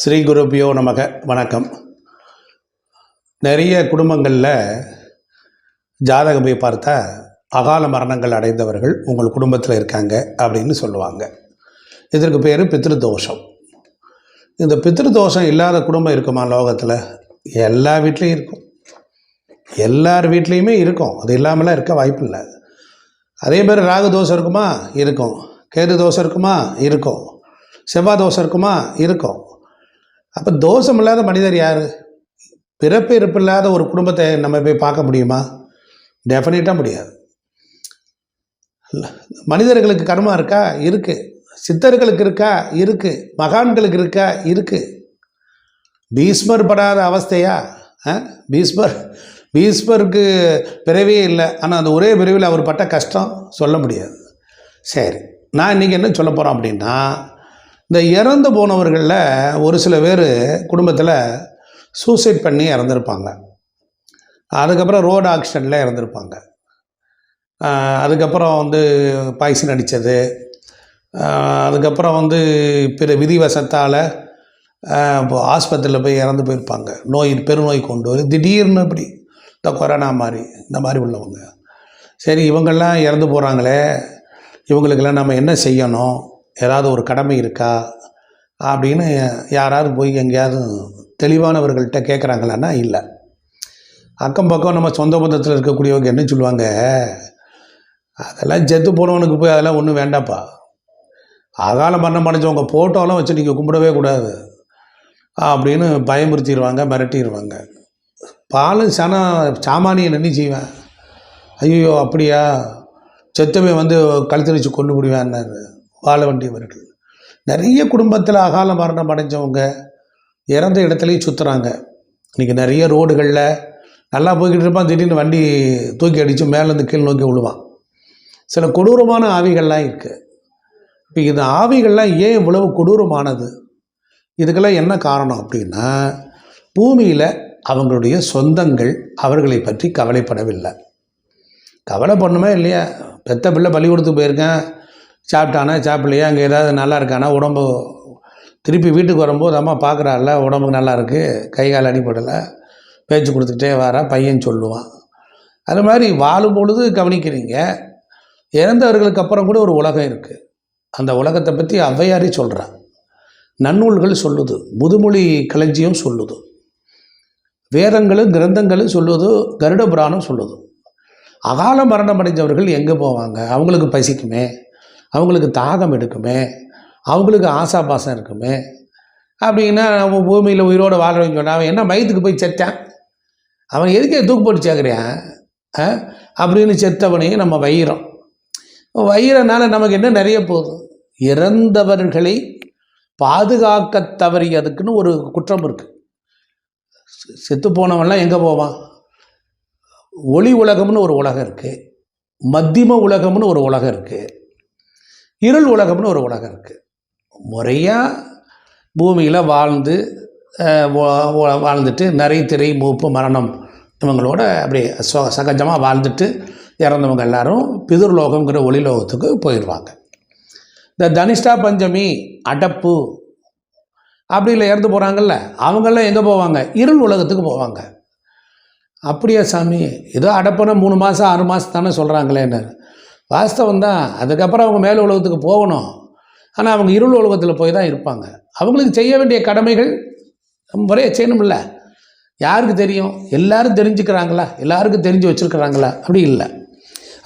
ஸ்ரீ குருபியோ நமக. வணக்கம். நிறைய குடும்பங்களில் ஜாதகம் போய் பார்த்தா அகால மரணங்கள் அடைந்தவர்கள் உங்கள் குடும்பத்தில் இருக்காங்க அப்படின்னு சொல்லுவாங்க. இதற்கு பேர் பித்ருதோஷம். இந்த பித்ருதோஷம் இல்லாத குடும்பம் இருக்குமா லோகத்தில்? எல்லா வீட்லேயும் இருக்கும், எல்லார் வீட்லேயுமே இருக்கும். அது இல்லாமலாம் இருக்க வாய்ப்பு இல்லை. அதே மாதிரி ராகு தோஷம் இருக்குமா? இருக்கும். கேது தோஷம் இருக்குமா? இருக்கும். செவ்வாய் தோஷம் இருக்குமா? இருக்கும். அப்போ தோஷம் இல்லாத மனிதர் யார்? பிறப்பு இருப்பு இல்லாத ஒரு குடும்பத்தை நம்ம போய் பார்க்க முடியுமா? டெஃபினட்டாக முடியாது. மனிதர்களுக்கு கர்மா இருக்கா? இருக்குது. சித்தர்களுக்கு இருக்கா? இருக்குது. மகான்களுக்கு இருக்கா? இருக்குது. பீஷ்மர் படாத அவஸ்தையா? பீஷ்மருக்கு பிறவியே இல்லை, ஆனால் அந்த ஒரே பிறவியில் அவர் பட்ட கஷ்டம் சொல்ல முடியாது. சரி, நான் இன்றைக்கி என்ன சொல்ல போகிறோம் அப்படின்னா, இந்த இறந்து போனவர்களில் ஒரு சில பேர் குடும்பத்தில் சூசைட் பண்ணி இறந்துருப்பாங்க. அதுக்கப்புறம் ரோடு ஆக்சிடெண்ட்டில் இறந்துருப்பாங்க. அதுக்கப்புறம் பாய்சன் அடித்தது, அதுக்கப்புறம் பிற விதிவசத்தால் ஆஸ்பத்திரியில் போய் இறந்து போயிருப்பாங்க. பெருநோய் கொண்டு வரும் திடீர்னு. இப்படி இந்த கொரோனா மாதிரி இந்த மாதிரி உள்ளவங்க. சரி, இவங்கெல்லாம் இறந்து போகிறாங்களே, இவங்களுக்கெல்லாம் நம்ம என்ன செய்யணும்? ஏதாவது ஒரு கடமை இருக்கா அப்படின்னு யாராவது போய் எங்கேயாவது தெளிவானவர்கள்ட்ட கேட்குறாங்களான்னா இல்லை. அக்கம் பக்கம் நம்ம சொந்த பந்தத்தில் இருக்கக்கூடியவங்க என்ன சொல்லுவாங்க? அதெல்லாம் செத்து போனவனுக்கு போய் அதெல்லாம் ஒன்றும் வேண்டாப்பா, அகால மரணம் அடைஞ்சவங்க ஃபோட்டோலாம் வச்சு நீங்கள் கும்பிடவே கூடாது அப்படின்னு பயமுறுத்திடுவாங்க, மிரட்டிடுவாங்க. பாலும் சாமானியன் என்ன செய்வேன்? ஐயோ அப்படியா, செத்தவே கழுத்து வச்சு கொண்டு முடிவேன்னாரு வாழ வேண்டியவர்கள். நிறைய குடும்பத்தில் அகால மரணம் அடைஞ்சவங்க இறந்த இடத்துலையும் சுற்றுறாங்க. இன்றைக்கி நிறைய ரோடுகளில் நல்லா போய்கிட்டு இருப்பான், திடீர்னு வண்டி தூக்கி அடித்து மேலேருந்து கீழ் நோக்கி விழுவான். சில கொடூரமான ஆவிகள்லாம் இருக்குது. இப்போ இந்த ஆவிகள்லாம் ஏன் இவ்வளவு கொடூரமானது? இதுக்கெல்லாம் என்ன காரணம் அப்படின்னா, பூமியில் அவங்களுடைய சொந்தங்கள் அவர்களை பற்றி கவலைப்படவில்லை. கவலை பண்ணுமே இல்லையா? பெத்த பிள்ளை பள்ளிக்கூடத்துக்கு போயிருக்கேன், சாப்பிட்டானா சாப்பிடலையா, அங்கே ஏதாவது நல்லா இருக்கானா, உடம்பு திருப்பி வீட்டுக்கு வரும்போது அம்மா பார்க்குறாள்ல, உடம்புக்கு நல்லா இருக்குது, கை கால் அடிப்படலை, பேச்சு கொடுத்துக்கிட்டே வர பையன் சொல்லுவான். அது மாதிரி வாழும் பொழுது கவனிக்கிறீங்க. இறந்தவர்களுக்கு அப்புறம் கூட ஒரு உலகம் இருக்குது. அந்த உலகத்தை பற்றி ஔவையாரே சொல்கிறான். நன்னூல்கள் சொல்லுது, முதுமொழி களஞ்சியம் சொல்லுது, வேதங்களும் கிரந்தங்களும் சொல்லுது, கருட புராணம் சொல்லுது. அகால மரணம் அடைஞ்சவர்கள் எங்கே போவாங்க? அவங்களுக்கு பசிக்குமே, அவங்களுக்கு தாகம் எடுக்குமே, அவங்களுக்கு ஆசாபாசம் இருக்குமே. அப்படின்னா நம்ம பூமியில் உயிரோடு வாழ்றவங்க சொன்னால் அவன் என்ன மயத்துக்கு போய் செத்தான், அவன் எதுக்கே தூக்கு போட்டு சேர்க்குறியான் அப்படின்னு செத்தவனையும் நம்ம வயிறனால நமக்கு என்ன நிறைய போகுது? இறந்தவர்களை பாதுகாக்க தவறியதுக்குன்னு ஒரு குற்றம் இருக்குது. செத்து போனவன்லாம் எங்கே போவான்? ஒளி உலகம்னு ஒரு உலகம் இருக்குது, மத்தியம உலகம்னு ஒரு உலகம் இருக்குது, இருள் உலகம்னு ஒரு உலகம் இருக்குது. முறையாக பூமியில் வாழ்ந்துட்டு நிறைய திரை மூப்பு மரணம் இவங்களோட அப்படியே சகஜமாக வாழ்ந்துட்டு இறந்தவங்க எல்லாரும் பிதுர்லோகங்கிற ஒளிலோகத்துக்கு போயிடுவாங்க. இந்த தனிஷ்டா பஞ்சமி அடப்பு அப்படியில் இறந்து போகிறாங்கல்ல, அவங்கெல்லாம் எங்கே போவாங்க? இருள் உலகத்துக்கு போவாங்க. அப்படியா சாமி, ஏதோ அடப்புனா 3 மாதம் 6 மாதம் தானே சொல்கிறாங்களேன்னு. வாஸ்தவம் தான். அதுக்கப்புறம் அவங்க மேல் உலகத்துக்கு போகணும். ஆனால் அவங்க இருள் உலகத்தில் போய் தான் இருப்பாங்க. அவங்களுக்கு செய்ய வேண்டிய கடமைகள் முறையாக செய்யணும்ல. யாருக்கு தெரியும்? எல்லாரும் தெரிஞ்சுக்கிறாங்களா? எல்லாருக்கும் தெரிஞ்சு வச்சுருக்கிறாங்களா? அப்படி இல்லை.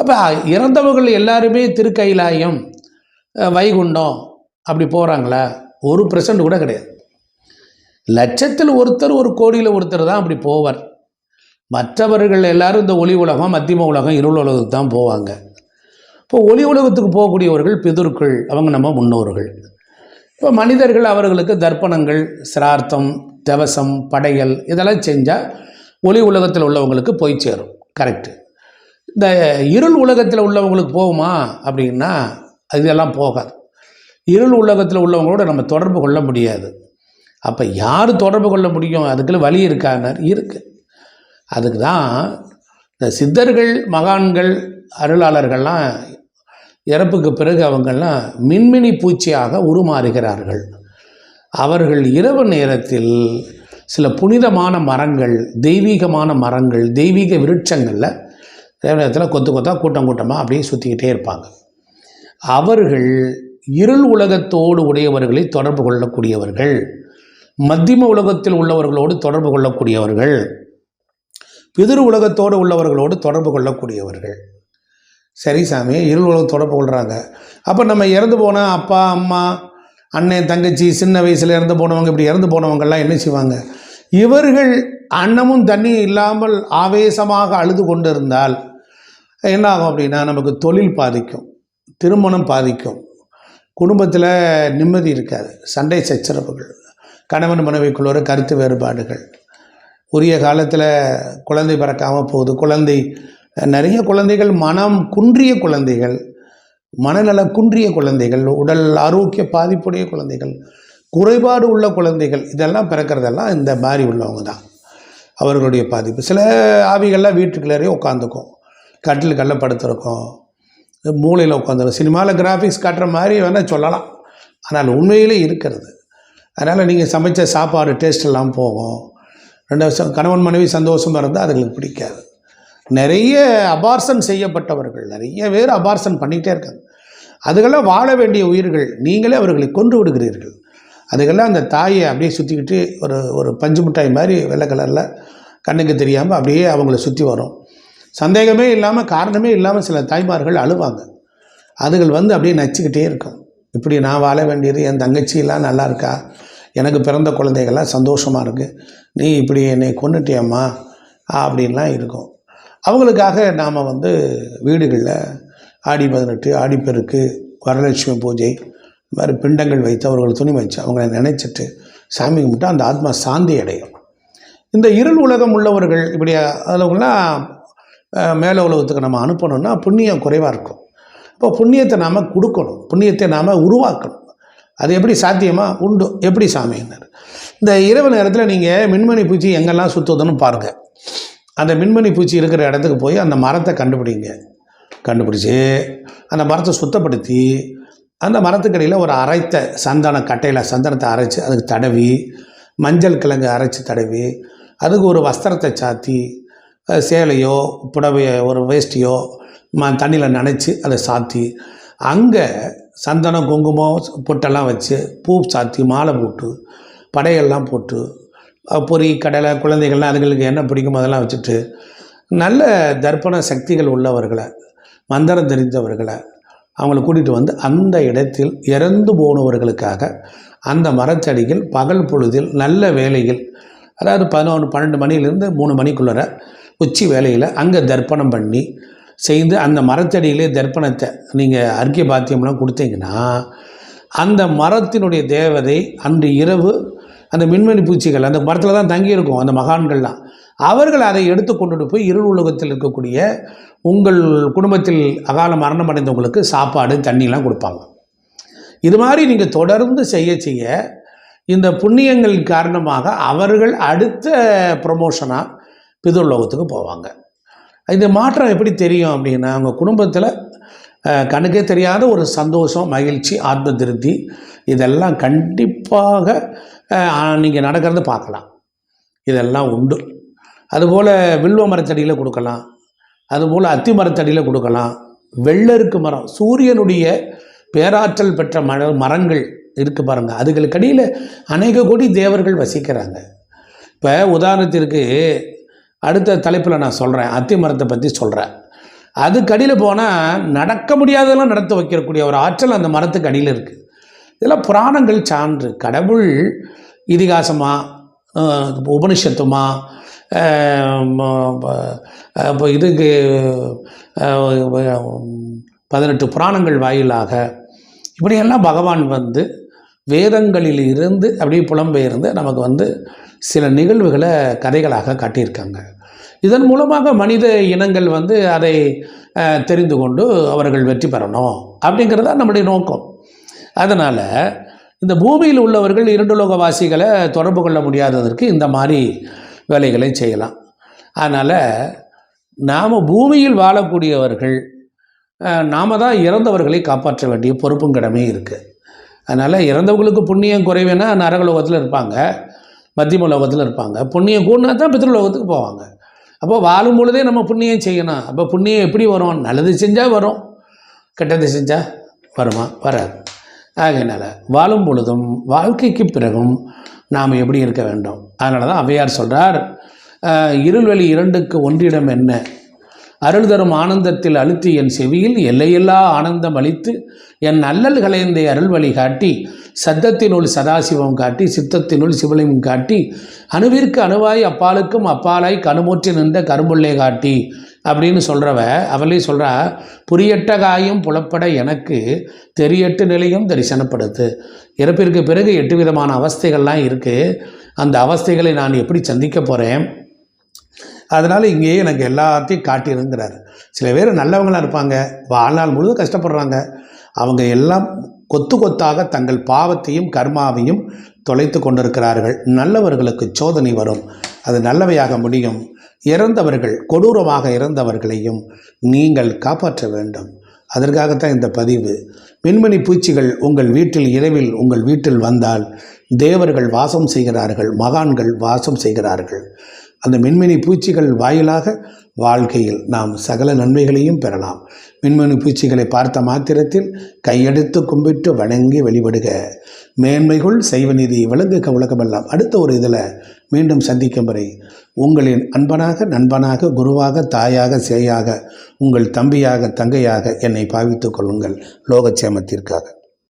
அப்போ இறந்தவர்கள் எல்லாருமே திருக்கைலாயம், வைகுண்டம் அப்படி போகிறாங்களா? 1% கூட கிடையாது. லட்சத்தில் ஒருத்தர், 1 கோடியில் ஒருத்தர் தான் அப்படி போவார். மற்றவர்கள் எல்லாரும் இந்த ஒளி உலகம், மத்தியம உலகம், இருள் உலகத்துக்கு தான் போவாங்க. இப்போ ஒளி உலகத்துக்கு போகக்கூடியவர்கள் பிதுர்கள், அவங்க நம்ம முன்னோர்கள். இப்போ மனிதர்கள் அவர்களுக்கு தர்ப்பணங்கள், சிரார்த்தம், தவசம், படையல் இதெல்லாம் செஞ்சால் ஒளி உலகத்தில் உள்ளவங்களுக்கு போய் சேரும். கரெக்டு. இந்த இருள் உலகத்தில் உள்ளவங்களுக்கு போகுமா அப்படின்னா இதெல்லாம் போகாது. இருள் உலகத்தில் உள்ளவங்களோட நம்ம தொடர்பு கொள்ள முடியாது. அப்போ யார் தொடர்பு கொள்ள முடியும்? அதுக்குள்ள வழி இருக்கான்னு இருக்குது. அதுக்கு தான் இந்த சித்தர்கள், மகான்கள், அருளாளர்கள்லாம் இறப்புக்கு பிறகு அவங்கெல்லாம் மின்மினி பூச்சியாக உருமாறுகிறார்கள். அவர்கள் இரவு நேரத்தில் சில புனிதமான மரங்கள், தெய்வீகமான மரங்கள், தெய்வீக விருட்சங்களில் இரவு நேரத்தில் கொத்து கொத்தாக கூட்டம் கூட்டமாக அப்படியே சுற்றிக்கிட்டே இருப்பாங்க. அவர்கள் இருள் உலகத்தோடு உடையவர்களை தொடர்பு கொள்ளக்கூடியவர்கள், மத்தியம உலகத்தில் உள்ளவர்களோடு தொடர்பு கொள்ளக்கூடியவர்கள், பிதிரு உலகத்தோடு உள்ளவர்களோடு தொடர்பு கொள்ளக்கூடியவர்கள். சரி சாமி, இருள் உலகம் தொடர்பு கொள்கிறாங்க. அப்போ நம்ம இறந்து போனால் அப்பா அம்மா அண்ணன் தங்கச்சி சின்ன வயசில் இறந்து போனவங்க, இப்படி இறந்து போனவங்கெல்லாம் என்ன செய்வாங்க? இவர்கள் அன்னமும் தண்ணியும் இல்லாமல் ஆவேசமாக அழுது கொண்டு இருந்தால் என்ன ஆகும் அப்படின்னா, நமக்கு தொழில் பாதிக்கும், திருமணம் பாதிக்கும், குடும்பத்தில் நிம்மதி இருக்காது, சண்டை சச்சரவுகள், கணவன் மனைவிக்குள்ள கருத்து வேறுபாடுகள், உரிய காலத்தில் குழந்தை பிறக்காமல் போகுது, நிறைய குழந்தைகள் மனம் குன்றிய குழந்தைகள், மனநல குன்றிய குழந்தைகள், உடல் ஆரோக்கிய பாதிப்புடைய குழந்தைகள், குறைபாடு உள்ள குழந்தைகள், இதெல்லாம் பிறக்கிறதெல்லாம் இந்த மாதிரி உள்ளவங்க தான் அவர்களுடைய பாதிப்பு. சில ஆவிகள்லாம் வீட்டுக்குள்ளே உட்காந்துக்கும், கட்டிலுக்கெல்லாம் படுத்திருக்கும், மூளையில் உட்காந்துருக்கும். சினிமாவில் கிராஃபிக்ஸ் காட்டுற மாதிரி வேணால் சொல்லலாம், ஆனால் உண்மையிலே இருக்கிறது. அதனால் நீங்கள் சமைச்ச சாப்பாடு டேஸ்ட் எல்லாம் போகும். 2 வருஷம் கணவன் மனைவி சந்தோஷமாக இருந்தால் அதுங்களுக்கு பிடிக்காது. நிறைய அபார்சன் செய்யப்பட்டவர்கள், நிறைய பேர் அபார்சன் பண்ணிகிட்டே இருக்காங்க. அதுக்கெல்லாம் வாழ வேண்டிய உயிர்கள், நீங்களே அவர்களை கொன்று விடுகிறீர்கள். அதுக்கெல்லாம் அந்த தாயை அப்படியே சுற்றிக்கிட்டு ஒரு பஞ்சு மிட்டாய் மாதிரி வெள்ளை கலரில் கண்ணுக்கு தெரியாமல் அப்படியே அவங்கள சுற்றி வரும். சந்தேகமே இல்லாமல், காரணமே இல்லாமல் சில தாய்மார்கள் அழுவாங்க. அதுகள் வந்து அப்படியே நச்சுக்கிட்டே இருக்கும். இப்படி நான் வாழ வேண்டியது, என் தங்கச்சியெல்லாம் நல்லா இருக்கா, எனக்கு பிறந்த குழந்தைகள்லாம் சந்தோஷமாக இருக்குது, நீ இப்படி என்னை கொன்னுட்டியம்மா அப்படின்லாம் இருக்கும். அவங்களுக்காக நாம் வந்து வீடுகளில் ஆடி 18, ஆடிப்பெருக்கு, வரலட்சுமி பூஜை, இந்த மாதிரி பிண்டங்கள் வைத்து அவர்கள் துணி வச்சு அவங்கள நினைச்சிட்டு சாமி கும்பிட்டு அந்த ஆத்மா சாந்தி அடையும். இந்த இருள் உலகம் உள்ளவர்கள் இப்படி அதுலாம் மேலே உலகத்துக்கு நம்ம அனுப்பணும்னா புண்ணியம் குறைவாக இருக்கும். இப்போ புண்ணியத்தை நாம் கொடுக்கணும், புண்ணியத்தை நாம் உருவாக்கணும். அது எப்படி சாத்தியமாக உண்டு? எப்படி சாமியினர்? இந்த இரவு நேரத்தில் நீங்கள் மின்மணி பூச்சி எங்கெல்லாம் சுற்றுதுன்னு பாருங்கள். அந்த மின்மணி பூச்சி இருக்கிற இடத்துக்கு போய் அந்த மரத்தை கண்டுபிடிச்சி அந்த மரத்தை சுத்தப்படுத்தி அந்த மரத்துக்கடியில் ஒரு அரைத்த சந்தனத்தை அரைச்சி அதுக்கு தடவி, மஞ்சள் கிழங்கு அரைச்சி தடவி, அதுக்கு ஒரு வஸ்திரத்தை சாத்தி, சேலையோ புடவையோ ஒரு வேஷ்டியோ தண்ணியில் நனைச்சி அதை சாத்தி, அங்கே சந்தனம் குங்குமம் பொட்டெல்லாம் வச்சு பூ சாத்தி மாலை போட்டு படையெல்லாம் போட்டு பொறி கடலை குழந்தைகள்லாம் அதுங்களுக்கு என்ன பிடிக்குமோ அதெல்லாம் வச்சுட்டு நல்ல தர்ப்பண சக்திகள் உள்ளவர்களை, மந்திரம் தெரிந்தவர்களை அவங்கள கூட்டிகிட்டு வந்து அந்த இடத்தில் இறந்து போனவர்களுக்காக அந்த மரத்தடிகள் பகல் பொழுதில் நல்ல வேலைகள், அதாவது 11, 12 மணிலேருந்து 3 மணிக்குள்ளே உச்சி வேலையில் அங்கே தர்ப்பணம் பண்ணி செய்து அந்த மரத்தடியிலே தர்ப்பணத்தை நீங்கள் அர்க்கிய பாத்தியம்லாம் கொடுத்தீங்கன்னா அந்த மரத்தினுடைய தேவதை அன்று இரவு அந்த மின்மணி பூச்சிகள் அந்த மரத்தில் தான் தங்கியிருக்கும் அந்த மகான்கள்லாம், அவர்கள் அதை எடுத்து கொண்டுட்டு போய் இருள் உலகத்தில் இருக்கக்கூடிய உங்கள் குடும்பத்தில் அகால மரணம் அடைந்தவங்களுக்கு சாப்பாடு தண்ணிலாம் கொடுப்பாங்க. இது மாதிரி நீங்கள் தொடர்ந்து செய்ய இந்த புண்ணியங்கள் காரணமாக அவர்கள் அடுத்த ப்ரமோஷனாக பிதுர்லோகத்துக்கு போவாங்க. இந்த மாற்றம் எப்படி தெரியும் அப்படின்னா, அவங்க குடும்பத்தில் கண்ணுக்கே தெரியாத ஒரு சந்தோஷம், மகிழ்ச்சி, ஆத்ம திருப்தி, இதெல்லாம் கண்டிப்பாக நீங்கள் நடக்கிறத பார்க்கலாம். இதெல்லாம் உண்டு. அதுபோல் வில்வ மரத்தடியில் கொடுக்கலாம், அதுபோல் அத்தி மரத்தடியில் கொடுக்கலாம். வெள்ளருக்கு மரம், சூரியனுடைய பேராற்றல் பெற்ற மரங்கள் இருக்குது பாருங்கள், அதுகளுக்கடியில் அநேக கோடி தேவர்கள் வசிக்கிறாங்க. இப்போ உதாரணத்திற்கு அடுத்த தலைப்பில் நான் சொல்கிறேன், அத்தி மரத்தை பற்றி சொல்கிறேன். அதுக்கடியில் போனால் நடக்க முடியாததெல்லாம் நடத்த வைக்கக்கூடிய ஒரு ஆற்றல் அந்த மரத்துக்கு அடியில் இருக்குது. இதெல்லாம் புராணங்கள் சான்று. கடவுள் இதிகாசமாக உபனிஷத்துமா இப்போ இதுக்கு 18 புராணங்கள் வாயிலாக இப்படியெல்லாம் பகவான் வந்து வேதங்களில் இருந்து அப்படியே புலம்பெயர்ந்து நமக்கு வந்து சில நிகழ்வுகளை கதைகளாக காட்டியிருக்காங்க. இதன் மூலமாக மனித இனங்கள் வந்து அதை தெரிந்து கொண்டு அவர்கள் வெற்றி பெறணும் அப்படிங்கிறது தான் நம்முடைய நோக்கம். அதனால் இந்த பூமியில் உள்ளவர்கள் இருண்டுலோகவாசிகளை தொடர்பு கொள்ள முடியாததற்கு இந்த மாதிரி வேலைகளை செய்யலாம். அதனால் நாம் பூமியில் வாழக்கூடியவர்கள் நாம் தான் இறந்தவர்களை காப்பாற்ற வேண்டிய பொறுப்பும் கடமையும் இருக்குது. அதனால் இறந்தவங்களுக்கு புண்ணியம் குறைவேனா நரகலோகத்தில் இருப்பாங்க, மத்தியம லோகத்தில் இருப்பாங்க. புண்ணியம் கூடனா தான் பித்ருலோகத்துக்கு போவாங்க. அப்போ வாழும் பொழுதே நம்ம புண்ணியம் செய்யணும். அப்போ புண்ணியம் எப்படி வரும்? நல்லது செஞ்சால் வரும், கெட்டது செஞ்சால் வருமா? வராது. ஆகையினால் வாழும் பொழுதும் வாழ்க்கைக்கு பிறகும் நாம் எப்படி இருக்க வேண்டும்? அதனால தான் ஔவையார் சொல்கிறார், இருள்வெளி இரண்டுக்கு ஒன்றிடம் என்ன, அருள் தரும் ஆனந்தத்தில் அழுத்தி என் செவியில் எல்லையில்லா ஆனந்தம் அளித்து என் அல்லல் கலைந்த அருள் வழி காட்டி சத்தத்தினுள் சதாசிவம் காட்டி சித்தத்தினுள் சிவலிங்கம் காட்டி அணுவிற்கு அணுவாய் அப்பாலுக்கும் அப்பாலாய் கணுமூற்றி நின்ற கரும்புள்ளே காட்டி அப்படின்னு சொல்கிறவ அவளே சொல்கிறா, புரியட்ட காயும் புலப்பட எனக்கு தெரியட்டு நிலையும் தரிசனப்படுத்து. இறப்பிற்கு பிறகு 8 விதமான அவஸ்தைகள்லாம் இருக்குது. அந்த அவஸ்தைகளை நான் எப்படி சந்திக்க போகிறேன், அதனால் இங்கேயே எனக்கு எல்லாத்தையும் காட்டியிருங்கிறார். சில பேர் நல்லவங்களாக இருப்பாங்க, வாழ்நாள் முழுவதும் கஷ்டப்படுறாங்க. அவங்க எல்லாம் கொத்து கொத்தாக தங்கள் பாவத்தையும் கர்மாவையும் தொலைத்து கொண்டிருக்கிறார்கள். நல்லவர்களுக்கு சோதனை வரும், அது நல்லவையாக முடியும். இறந்தவர்கள், கொடூரமாக இறந்தவர்களையும் நீங்கள் காப்பாற்ற வேண்டும். அதற்காகத்தான் இந்த பதிவு. மின்மினி பூச்சிகள் உங்கள் வீட்டில் இரவில் உங்கள் வீட்டில் வந்தால் தேவர்கள் வாசம் செய்கிறார்கள், மகான்கள் வாசம் செய்கிறார்கள். அந்த மின்மினி பூச்சிகள் வாயிலாக வாழ்க்கையில் நாம் சகல நன்மைகளையும் பெறலாம். மின்மினி பூச்சிகளை பார்த்த மாத்திரத்தில் கையெடுத்து கும்பிட்டு வணங்கி வழிபடுக. மேன்மைகள் செய்வநீதி விளங்குக உலகமெல்லாம். அடுத்த ஒரு இதில் மீண்டும் சந்திக்கும் வரை உங்களின் அன்பனாக, நண்பனாக, குருவாக, தாயாக, சேயாக, உங்கள் தம்பியாக, தங்கையாக என்னை பாவித்துக் கொள்ளுங்கள் லோகச்சேமத்திற்காக.